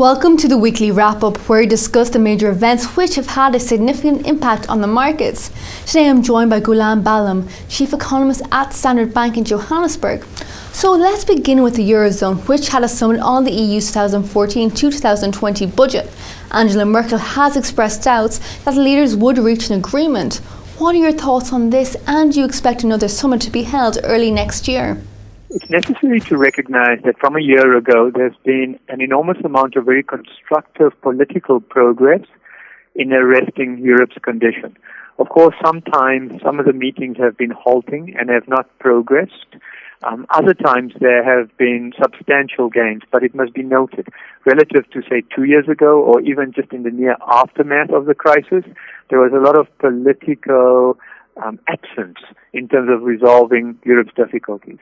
Welcome to the weekly wrap-up where we discuss the major events which have had a significant impact on the markets. Today I'm joined by Goolam Ballim, Chief Economist at Standard Bank in Johannesburg. So let's begin with the Eurozone, which had a summit on the EU's 2014 to 2020 budget. Angela Merkel has expressed doubts that the leaders would reach an agreement. What are your thoughts on this, and do you expect another summit to be held early next year? It's necessary to recognize that from a year ago, there's been an enormous amount of very constructive political progress in arresting Europe's condition. Of course, sometimes some of the meetings have been halting and have not progressed. Other times there have been substantial gains, but it must be noted, relative to, say, 2 years ago or even just in the near aftermath of the crisis, there was a lot of political absence in terms of resolving Europe's difficulties.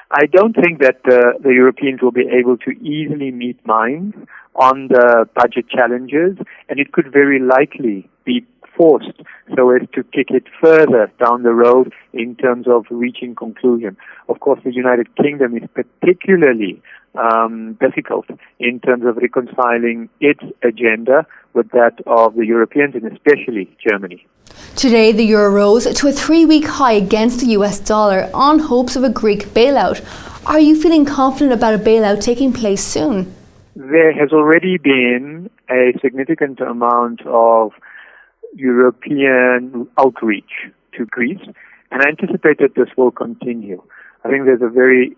I don't think that the Europeans will be able to easily meet minds on the budget challenges, and it could very likely be forced so as to kick it further down the road in terms of reaching conclusion. Of course, the United Kingdom is particularly difficult in terms of reconciling its agenda with that of the Europeans, and especially Germany. Today, the euro rose to a 3-week high against the US dollar on hopes of a Greek bailout. Are you feeling confident about a bailout taking place soon? There has already been a significant amount of European outreach to Greece, and I anticipate that this will continue. I think there's a very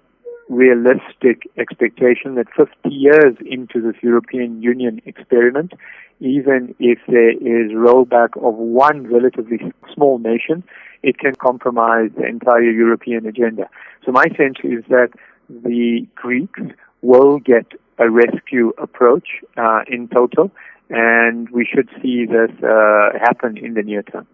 realistic expectation that 50 years into this European Union experiment, even if there is rollback of one relatively small nation, it can compromise the entire European agenda. So my sense is that the Greeks will get a rescue approach in total, and we should see this happen in the near term.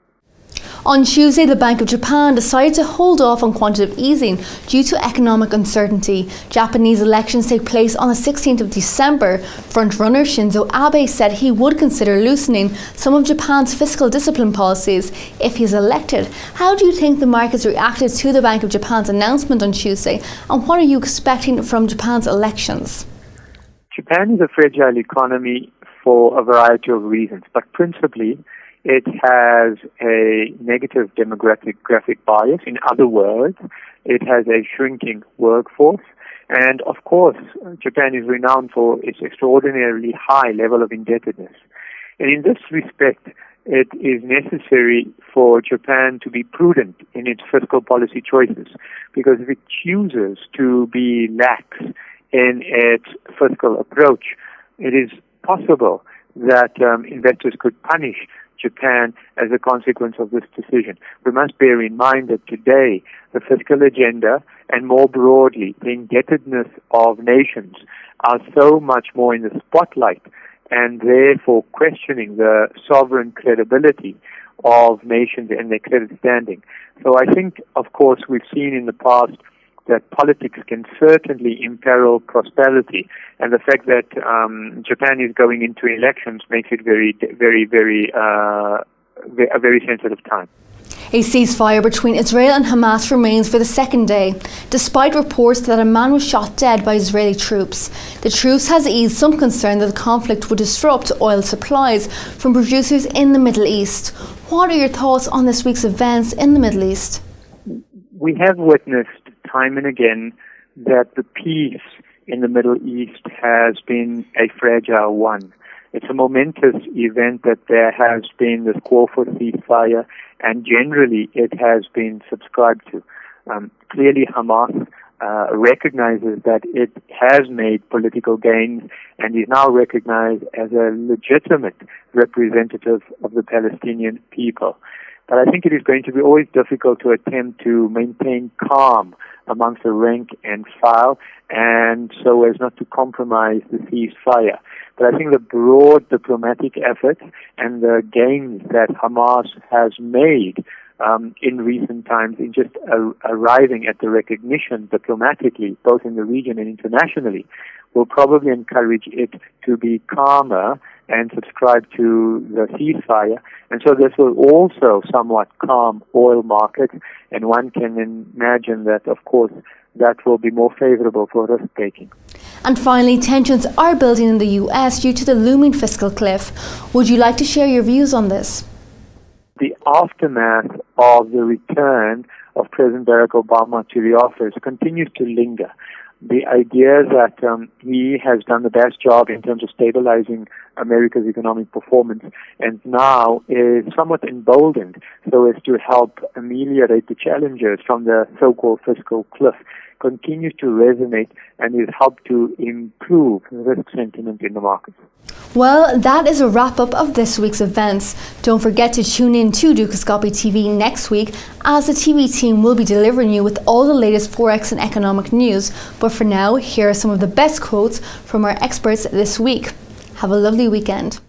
On Tuesday, the Bank of Japan decided to hold off on quantitative easing due to economic uncertainty. Japanese elections take place on the 16th of December. Frontrunner Shinzo Abe said he would consider loosening some of Japan's fiscal discipline policies if he is elected. How do you think the markets reacted to the Bank of Japan's announcement on Tuesday, and what are you expecting from Japan's elections? Japan is a fragile economy for a variety of reasons, but principally it has a negative demographic bias. In other words, it has a shrinking workforce. And of course, Japan is renowned for its extraordinarily high level of indebtedness. And in this respect, it is necessary for Japan to be prudent in its fiscal policy choices, because if it chooses to be lax in its fiscal approach, it is possible that investors could punish Japan as a consequence of this decision. We must bear in mind that today the fiscal agenda and more broadly the indebtedness of nations are so much more in the spotlight, and therefore questioning the sovereign credibility of nations and their credit standing. So I think, of course, we've seen in the past that politics can certainly imperil prosperity, and the fact that Japan is going into elections makes it a very sensitive time. A ceasefire between Israel and Hamas remains for the second day, despite reports that a man was shot dead by Israeli troops. The truce has eased some concern that the conflict would disrupt oil supplies from producers in the Middle East. What are your thoughts on this week's events in the Middle East? We have witnessed time and again that the peace in the Middle East has been a fragile one. It's a momentous event that there has been this call for ceasefire, and generally it has been subscribed to. Clearly Hamas recognizes that it has made political gains and is now recognized as a legitimate representative of the Palestinian people. But I think it is going to be always difficult to attempt to maintain calm amongst the rank and file, and so as not to compromise the ceasefire. But I think the broad diplomatic effort and the gains that Hamas has made in recent times in just arriving at the recognition diplomatically, both in the region and internationally, will probably encourage it to be calmer and subscribe to the ceasefire. And so this will also somewhat calm oil markets, and one can imagine that, of course, that will be more favorable for risk-taking. And finally, tensions are building in the US due to the looming fiscal cliff. Would you like to share your views on this? The aftermath of the return of President Barack Obama to the office continues to linger. The idea that he has done the best job in terms of stabilizing America's economic performance and now is somewhat emboldened so as to help ameliorate the challenges from the so-called fiscal cliff continues to resonate and has helped to improve risk sentiment in the markets. Well, that is a wrap-up of this week's events. Don't forget to tune in to Dukascopy TV next week, as the TV team will be delivering you with all the latest forex and economic news. But for now, here are some of the best quotes from our experts this week. Have a lovely weekend.